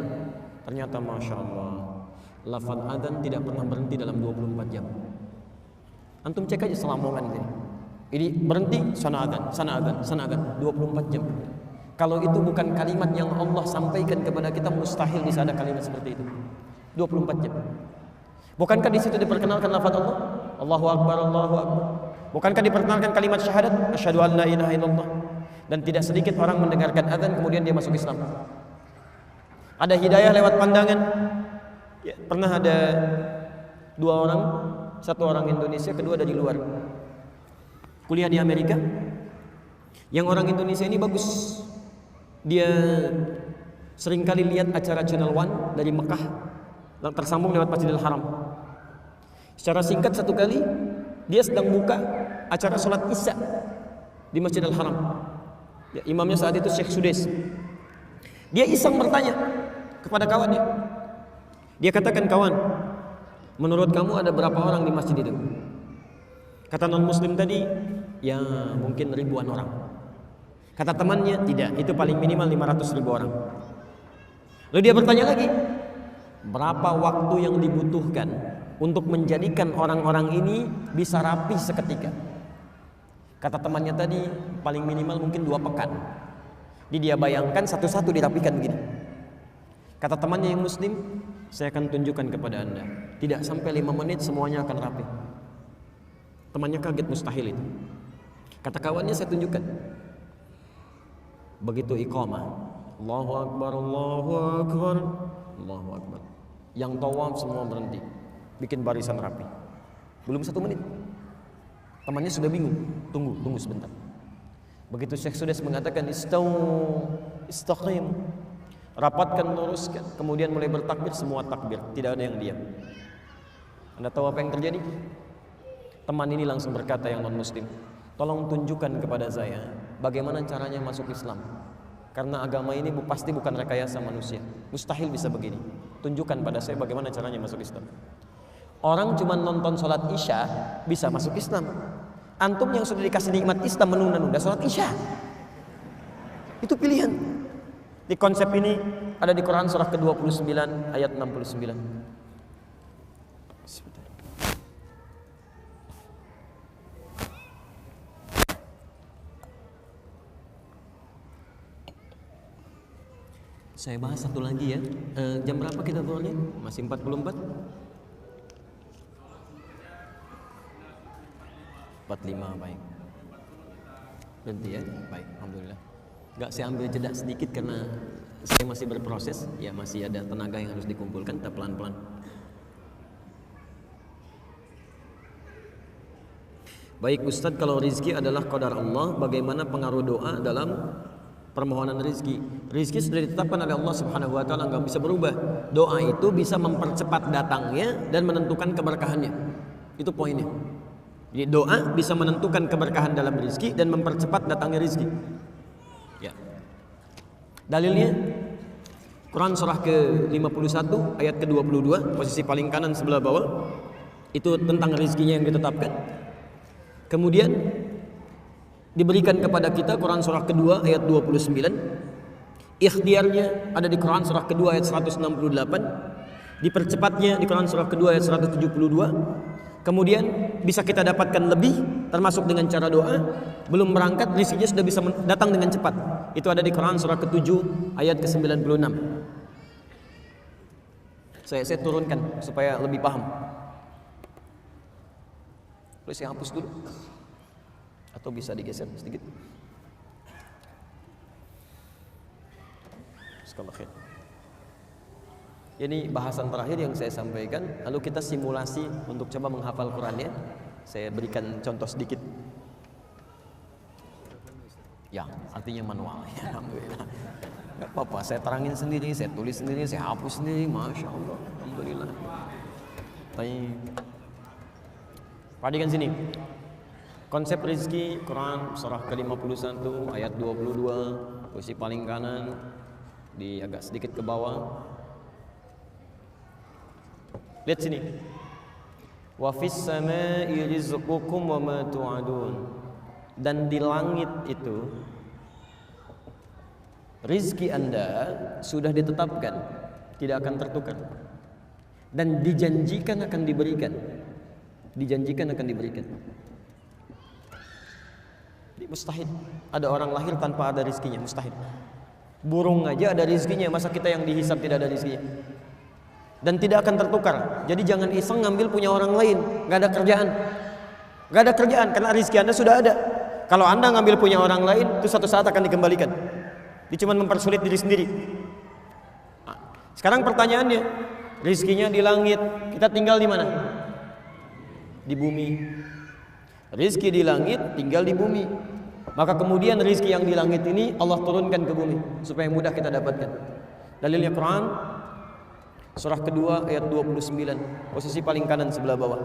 Ternyata Masya Allah, lafaz adzan tidak pernah berhenti dalam 24 jam. Antum cek aja Selamongan ini. Ini berhenti, sana adzan, sana adzan, sana adzan, 24 jam. Kalau itu bukan kalimat yang Allah sampaikan kepada kita, mustahil bisa ada kalimat seperti itu. 24 jam. Bukankah di situ diperkenalkan lafaz Allah? Allahu Akbar, Allahu Akbar. Bukankah diperkenalkan kalimat syahadat? Asyhadu an la ilaha illallah. Dan tidak sedikit orang mendengarkan azan kemudian dia masuk Islam. Ada hidayah lewat pandangan. Ya, pernah ada 2 orang, 1 orang Indonesia, kedua dari luar. Kuliah di Amerika. Yang orang Indonesia ini bagus. Dia seringkali lihat acara Channel One dari Mekah, tersambung lewat Masjidil Haram. Secara singkat satu kali dia sedang buka acara sholat Isya di Masjidil Haram. Ya, imamnya saat itu Syekh Sudes. Dia iseng bertanya kepada kawannya. Dia katakan, kawan, menurut kamu ada berapa orang di masjid itu? Kata non muslim tadi, ya mungkin ribuan orang. Kata temannya, tidak, itu paling minimal 500.000 orang. Lalu dia bertanya lagi, berapa waktu yang dibutuhkan untuk menjadikan orang-orang ini bisa rapi seketika? Kata temannya tadi, paling minimal mungkin 2 pekan. Jadi dia bayangkan satu-satu dirapikan begini. Kata temannya yang muslim, saya akan tunjukkan kepada anda, tidak sampai 5 menit semuanya akan rapi. Temannya kaget, mustahil itu. Kata kawannya, saya tunjukkan. Begitu iqamah, Allahu Akbar, Allahu Akbar, Allahu Akbar, yang tawaf semua berhenti, bikin barisan rapi. Belum 1 menit, temannya sudah bingung. Tunggu sebentar. Begitu Syekh Sudes mengatakan istaw, istaqim, rapatkan, luruskan, kemudian mulai bertakbir, semua takbir, tidak ada yang diam. Anda tahu apa yang terjadi? Teman ini langsung berkata, yang non muslim, tolong tunjukkan kepada saya bagaimana caranya masuk Islam, karena agama ini pasti bukan rekayasa manusia, mustahil bisa begini. Tunjukkan pada saya bagaimana caranya masuk Islam. Orang cuma nonton sholat Isya bisa masuk Islam. Antum yang sudah dikasih nikmat Islam menunda-nunda sholat Isya, itu pilihan. Di konsep ini ada di Quran surah ke-29 ayat 69. Saya bahas satu lagi ya. Jam berapa kita zuhurnya? Masih 44? 45, baik. Berhenti ya? Baik, alhamdulillah. Enggak, saya ambil jeda sedikit karena saya masih berproses, ya masih ada tenaga yang harus dikumpulkan, kita pelan-pelan. Baik Ustadz, kalau rizki adalah qadar Allah, bagaimana pengaruh doa dalam permohonan rizki? Rizki sudah ditetapkan oleh Allah Subhanahu wa taala, enggak bisa berubah. Doa itu bisa mempercepat datangnya dan menentukan keberkahannya. Itu poinnya. Jadi doa bisa menentukan keberkahan dalam rezeki dan mempercepat datangnya rezeki. Ya. Dalilnya Quran surah ke-51 ayat ke-22, posisi paling kanan sebelah bawah. Itu tentang rezekinya yang ditetapkan. Kemudian diberikan kepada kita Quran surah kedua ayat 29. Ikhtiarnya ada di Quran surah kedua ayat 168. Dipercepatnya di Quran surah kedua ayat 172. Kemudian bisa kita dapatkan lebih, termasuk dengan cara doa. Belum berangkat rezekinya sudah bisa datang dengan cepat. Itu ada di Quran surah ke-7 ayat ke-96. Saya turunkan supaya lebih paham. Boleh saya hapus dulu? Atau bisa digeser sedikit? Bismillahirrahmanirrahim. Ini bahasan terakhir yang saya sampaikan. Lalu kita simulasi untuk coba menghafal Qurannya. Saya berikan contoh sedikit. Ya, artinya manual. Ya, alhamdulillah. Gak apa-apa, saya terangin sendiri, saya tulis sendiri, saya hapus sendiri. Masya Allah, alhamdulillah. Baik. Perhatikan sini. Konsep rezeki Quran surah ke-51 ayat 22, posisi paling kanan, di agak sedikit ke bawah. Lihat sini. Wa fis samaa'i rizqukum wa ma tu'adun. Dan di langit itu rizki Anda sudah ditetapkan, tidak akan tertukar. Dan dijanjikan akan diberikan. Dijanjikan akan diberikan. Mustahil ada orang lahir tanpa ada rizkinya, mustahil. Burung aja ada rizkinya, masa kita yang dihisab tidak ada rizkinya? Dan tidak akan tertukar. Jadi jangan iseng ngambil punya orang lain. Gak ada kerjaan. Gak ada kerjaan karena rizki Anda sudah ada. Kalau Anda ngambil punya orang lain, itu satu saat akan dikembalikan. Dia cuma mempersulit diri sendiri. Nah, sekarang pertanyaannya, rizkinya di langit, kita tinggal di mana? Di bumi. Rizki di langit, tinggal di bumi. Maka kemudian rizki yang di langit ini Allah turunkan ke bumi supaya mudah kita dapatkan. Dalilnya Quran surah kedua ayat 29, posisi paling kanan sebelah bawah.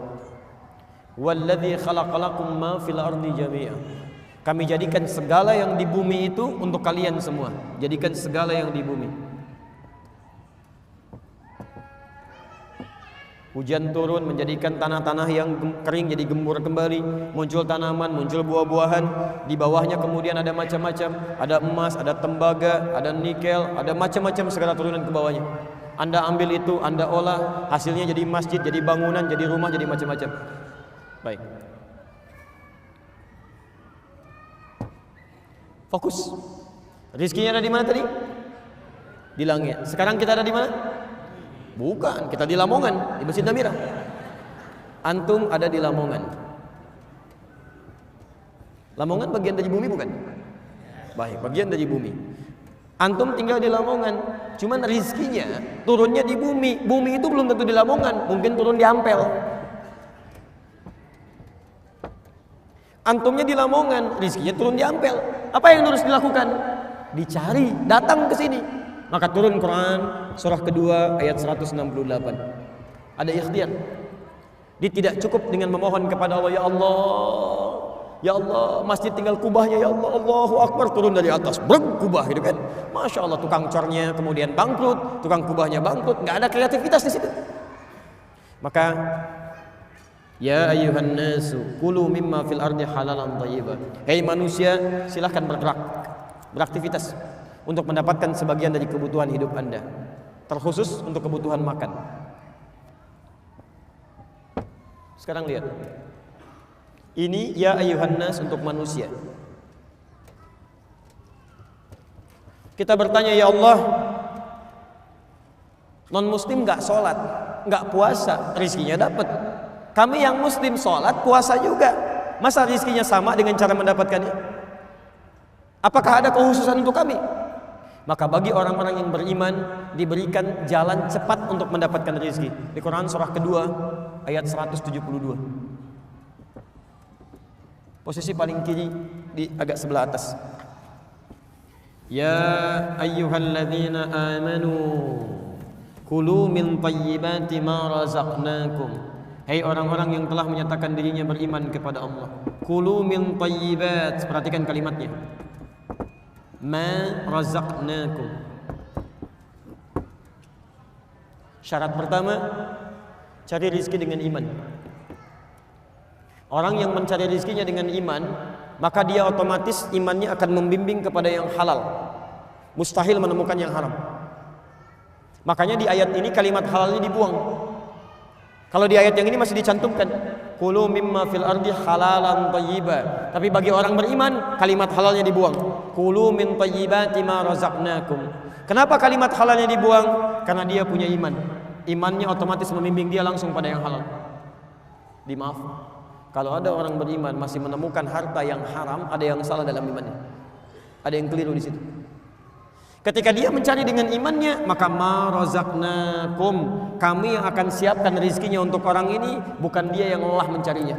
Walladzi khalaqalakum ma fil ardi jami'a. Kami jadikan segala yang di bumi itu untuk kalian semua. Jadikan segala yang di bumi. Hujan turun menjadikan tanah-tanah yang kering jadi gembur kembali, muncul tanaman, muncul buah-buahan. Di bawahnya kemudian ada macam-macam, ada emas, ada tembaga, ada nikel, ada macam-macam segala turunan ke bawahnya. Anda ambil itu, Anda olah, hasilnya jadi masjid, jadi bangunan, jadi rumah, jadi macam-macam. Baik. Fokus. Rizkinya ada di mana tadi? Di langit. Sekarang kita ada di mana? Bukan, kita di Lamongan, di Masjid Namira. Antum ada di Lamongan. Lamongan bagian dari bumi bukan? Baik, bagian dari bumi. Antum tinggal di Lamongan, cuman rizkinya turunnya di bumi. Bumi itu belum tentu di Lamongan, mungkin turun di Ampel. Antumnya di Lamongan, rizkinya turun di Ampel. Apa yang harus dilakukan? Dicari, datang ke sini. Maka turun Quran surah kedua ayat 168. Ada ikhtiar. Dia tidak cukup dengan memohon kepada Allah, ya Allah, ya Allah, masjid tinggal kubahnya, ya Allah, Allahu Akbar, turun dari atas, breng, kubah gitu kan. Masya Allah, tukang cornya kemudian bangkrut, tukang kubahnya bangkrut, nggak ada kreativitas di situ. Maka ya ayyuhan nasu kulu mimma fil ardi halalan thayyiba. Hei manusia, silahkan bergerak, beraktivitas untuk mendapatkan sebagian dari kebutuhan hidup Anda, terkhusus untuk kebutuhan makan. Sekarang lihat. Ini ya ayyuhan nas untuk manusia. Kita bertanya, ya Allah, non muslim nggak sholat, nggak puasa, rizkinya dapat. Kami yang muslim sholat, puasa juga, masa rizkinya sama dengan cara mendapatkannya? Apakah ada kekhususan untuk kami? Maka bagi orang-orang yang beriman diberikan jalan cepat untuk mendapatkan rezeki. Di Quran surah kedua ayat 172. Posisi paling kiri di agak sebelah atas. Ya ayyuhalladzina amanu kulu min thayyibati ma razaqnakum Hai orang-orang yang telah menyatakan dirinya beriman kepada Allah, kulu min thayyibat, perhatikan kalimatnya, ma razaqnakum. Syarat pertama, cari rizki dengan iman. Orang yang mencari rizkinya dengan iman, maka dia otomatis imannya akan membimbing kepada yang halal. Mustahil menemukan yang haram. Makanya di ayat ini kalimat halalnya dibuang. Kalau di ayat yang ini masih dicantumkan, kulu mimma fil ardi halalan thayyiba. Tapi bagi orang beriman, kalimat halalnya dibuang. Kulu min thayyibati ma razaqnakum. Kenapa kalimat halalnya dibuang? Karena dia punya iman. Imannya otomatis membimbing dia langsung pada yang halal. Dimaaf, kalau ada orang beriman masih menemukan harta yang haram, ada yang salah dalam imannya. Ada yang keliru di situ. Ketika dia mencari dengan imannya, maka ma razaqnakum, kami yang akan siapkan rizkinya untuk orang ini, bukan dia yang lelah mencarinya.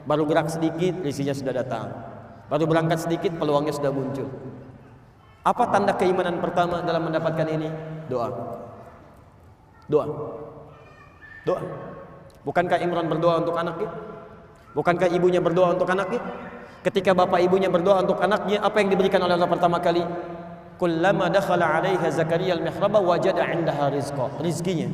Baru gerak sedikit, rizkinya sudah datang. Baru berangkat sedikit, peluangnya sudah muncul. Apa tanda keimanan pertama dalam mendapatkan ini? Doa. Doa. Doa. Bukankah Imran berdoa untuk anaknya? Bukankah ibunya berdoa untuk anaknya? Ketika bapak ibunya berdoa untuk anaknya, apa yang diberikan oleh Allah pertama kali? Kullama dakhala 'alaiha Zakaria al-mihraba wajada 'indaha rizqa, rizkinya.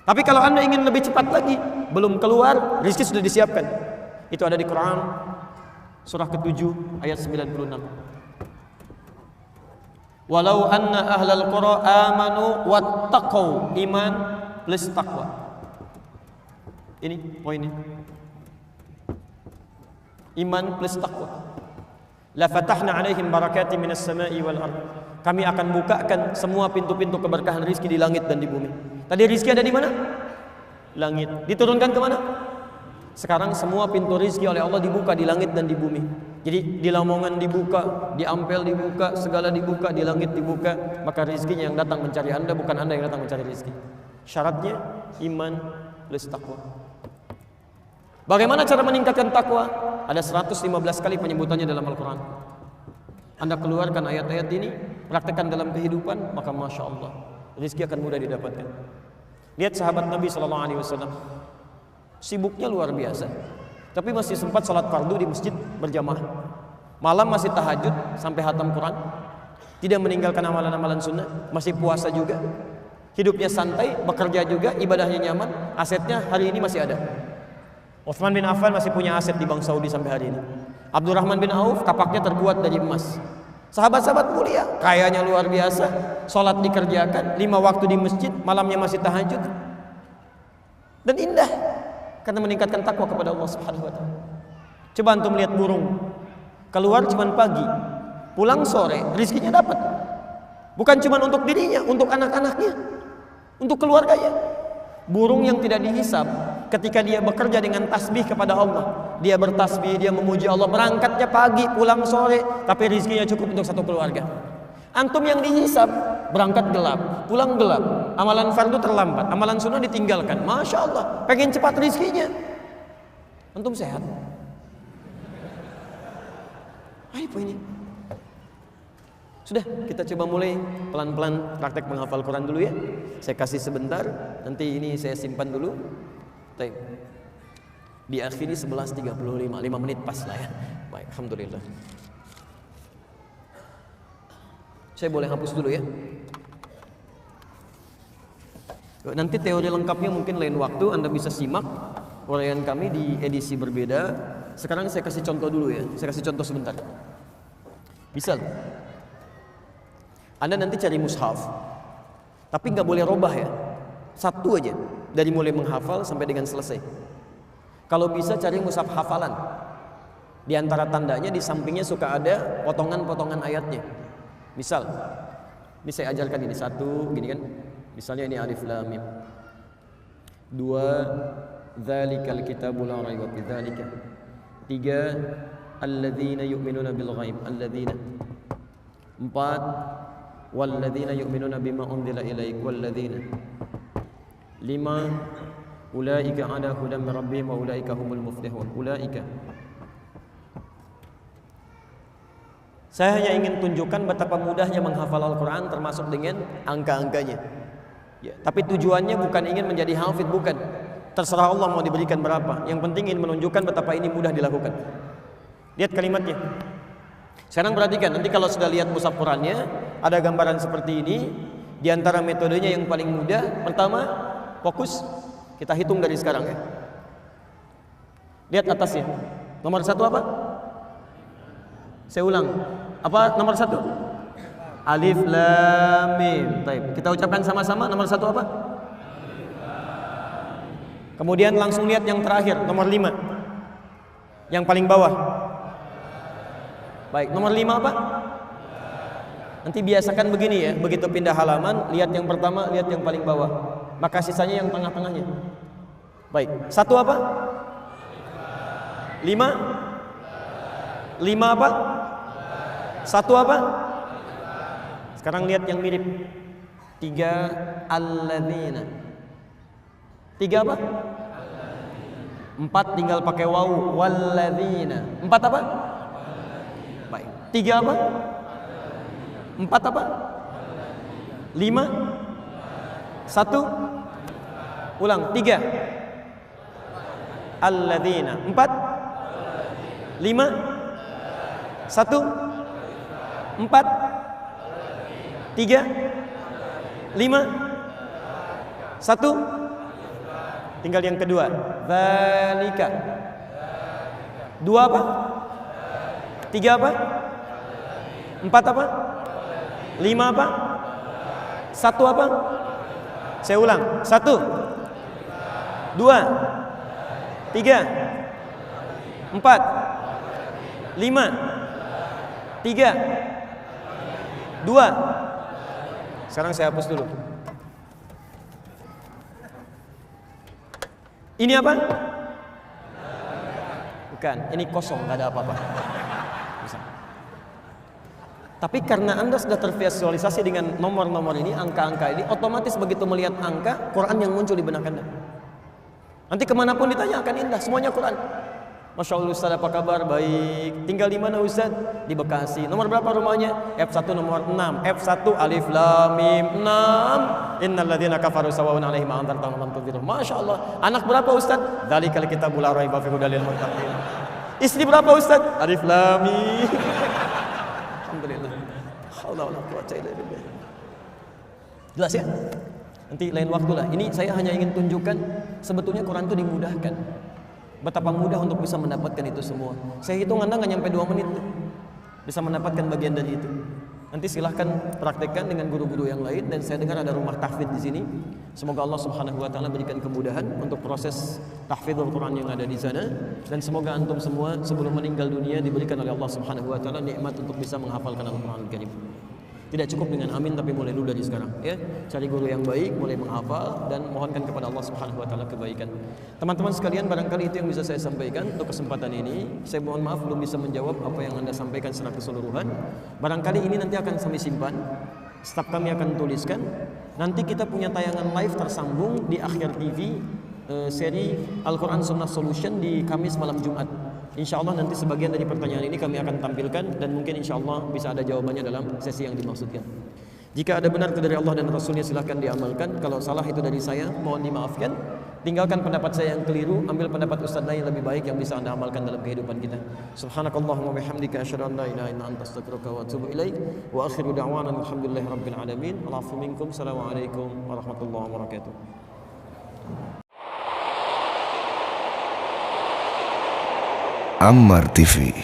Tapi kalau Anda ingin lebih cepat lagi, belum keluar, rizki sudah disiapkan. Itu ada di Quran surah ke-7 ayat 96. Walau anna ahlal qura amanu wattaqau, iman plus taqwa. Ini poinnya. Iman plus taqwa. La fatahna 'alaihim barakatin minas sama'i wal ard. Kami akan bukakan semua pintu-pintu keberkahan rizki di langit dan di bumi. Tadi rizki ada di mana? Langit. Diturunkan ke mana? Sekarang semua pintu rizki oleh Allah dibuka di langit dan di bumi. Jadi di Lamongan dibuka, di Ampel dibuka, segala dibuka, di langit dibuka. Maka rizkinya yang datang mencari Anda, bukan Anda yang datang mencari rizki. Syaratnya iman plus takwa. Bagaimana cara meningkatkan takwa? Ada 115 kali penyebutannya dalam Al-Quran. Anda keluarkan ayat-ayat ini, praktekkan dalam kehidupan, maka Masya Allah, rizki akan mudah didapatkan. Lihat sahabat Nabi SAW, sibuknya luar biasa, tapi masih sempat sholat fardu di masjid berjamaah. Malam masih tahajud sampai hatam Quran, tidak meninggalkan amalan-amalan sunnah, masih puasa juga. Hidupnya santai, bekerja juga, ibadahnya nyaman, asetnya hari ini masih ada. Utsman bin Affan masih punya aset di Bank Saudi sampai hari ini. Abdurrahman bin Auf kapaknya terbuat dari emas. Sahabat-sahabat mulia, kayanya luar biasa, sholat dikerjakan, 5 waktu di masjid, malamnya masih tahajud, dan indah karena meningkatkan takwa kepada Allah Subhanahu wa taala. Coba antum lihat burung, keluar cuma pagi, pulang sore, rizkinya dapat. Bukan cuma untuk dirinya, untuk anak-anaknya, untuk keluarganya. Burung yang tidak dihisab, ketika dia bekerja dengan tasbih kepada Allah, dia bertasbih, dia memuji Allah, berangkatnya pagi, pulang sore, tapi rizkinya cukup untuk satu keluarga. Antum yang dihisab, berangkat gelap, pulang gelap, amalan fardu terlambat, amalan sunnah ditinggalkan. Masya Allah, pengen cepat rizkinya. Antum sehat? Apa ini? Sudah, kita coba mulai pelan-pelan praktek menghafal Quran dulu ya. Saya kasih sebentar, nanti ini saya simpan dulu. Diakhiri 11.35, 5 menit pas lah ya. Baik, alhamdulillah. Saya boleh hapus dulu ya. Nanti teori lengkapnya mungkin lain waktu Anda bisa simak uraian kami di edisi berbeda. Sekarang saya kasih contoh dulu ya. Saya kasih contoh sebentar. Bisa loh. Anda nanti cari mushaf, tapi nggak boleh robah ya. Satu aja, dari mulai menghafal sampai dengan selesai. Kalau bisa cari mushaf hafalan. Di antara tandanya di sampingnya suka ada potongan-potongan ayatnya. Misal, ini saya ajarkan ini satu, gini kan. Misalnya ini alif lam mim. 2, dzalikal kitabu la raiba fi dzalika. 3, alladzina yu'minuna bil ghaib, alladzina. 4, walladzina yu'minuna bima unzila ilaik, walladzina. 5, ulaika ala hudan min rabbihim wa ulaika humul muflihun. Ulaika. Saya hanya ingin tunjukkan betapa mudahnya menghafal Al-Quran termasuk dengan angka-angkanya. Ya, tapi tujuannya bukan ingin menjadi hafid, bukan. Terserah Allah mau diberikan berapa. Yang penting ingin menunjukkan betapa ini mudah dilakukan. Lihat kalimatnya. Sekarang perhatikan, nanti kalau sudah lihat mushaf Qurannya, ada gambaran seperti ini. Di antara metodenya yang paling mudah, pertama, fokus. Kita hitung dari sekarang ya. Lihat atasnya. Nomor 1 apa? Saya ulang. Apa nomor 1? Alif Lam Mim. Baik, kita ucapkan sama-sama. Nomor 1 apa? Kemudian langsung lihat yang terakhir, nomor 5. Yang paling bawah. Baik, nomor 5 apa? Nanti biasakan begini ya, begitu pindah halaman, lihat yang pertama, lihat yang paling bawah. Maka sisanya yang tengah-tengahnya. Baik, 1 apa? 5? 5 apa? 1 apa? Sekarang lihat yang mirip. 3 alladzina. 3 apa? 4 tinggal pakai wawu, walladzina. 4 apa? Baik. 3 apa? 4 apa? 5? 1? Ulang. 3 alladzina. 4? 5? 1? 4? 3? 5? 1? Tinggal yang kedua. Dzalika. 2 apa? 3 apa? 4 apa? 5 apa? 1 apa? Saya ulang. 1 2 3 4 5 3 2. Sekarang saya hapus dulu. Ini apa? Bukan, ini kosong, gak ada apa-apa. Bisa. Tapi karena Anda sudah tervisualisasi dengan nomor-nomor ini, angka-angka ini, otomatis begitu melihat angka, Quran yang muncul di benak Anda. Nanti kemanapun ditanya akan indah, semuanya Quran. Masya Allah Ustaz, apa kabar? Baik. Tinggal di mana Ustaz? Di Bekasi. Nomor berapa rumahnya? F1 nomor 6. F1 alif lam mim 6. Innal ladzina kafaru sawa'un 'alaihim anzartahum lam tunzirhum. Masya Allah. Anak berapa Ustaz? Dzalikal kitabul la raiba fihi hudal lil muttaqin. Istri berapa Ustaz? Alif lam mim. Alhamdulillah. Haula wala quwwata illa billah. Jelas ya? Nanti lain waktu lah. Ini saya hanya ingin tunjukkan sebetulnya Quran itu dimudahkan. Betapa mudah untuk bisa mendapatkan itu semua. Saya hitung Anda nggak nyampe 2 menit bisa mendapatkan bagian dari itu. Nanti silahkan praktekkan dengan guru-guru yang lain. Dan saya dengar ada rumah tahfidz di sini. Semoga Allah Subhanahu Wa Taala berikan kemudahan untuk proses tahfidzul Quran yang ada di sana. Dan semoga antum semua sebelum meninggal dunia diberikan oleh Allah Subhanahu Wa Taala nikmat untuk bisa menghafalkan Al-Quran Al-Karim. Tidak cukup dengan amin, tapi mulai dulu dari sekarang ya. Cari guru yang baik, mulai menghafal dan mohonkan kepada Allah Subhanahu wa taala kebaikan. Teman-teman sekalian, barangkali itu yang bisa saya sampaikan untuk kesempatan ini. Saya mohon maaf belum bisa menjawab apa yang Anda sampaikan secara keseluruhan. Barangkali ini nanti akan kami simpan. Staf kami akan tuliskan. Nanti kita punya tayangan live tersambung di Akhir TV seri Al-Quran Sunnah Solution di Kamis malam Jumat. Insya Allah nanti sebagian dari pertanyaan ini kami akan tampilkan dan mungkin insya Allah bisa ada jawabannya dalam sesi yang dimaksudkan. Jika ada benar itu dari Allah dan Rasulnya silahkan diamalkan. Kalau salah itu dari saya, mohon dimaafkan. Tinggalkan pendapat saya yang keliru, ambil pendapat Ustaz lain yang lebih baik yang bisa Anda amalkan dalam kehidupan kita. Subhanakallahumma bihamdika asyhadu an la ilaha illa anta astaghfiruka wa atubu ilaik. Wa akhiru da'wana alhamdulillahi rabbil alamin. Al'afu minkum. Assalamualaikum warahmatullahi wabarakatuh. Ammar TV.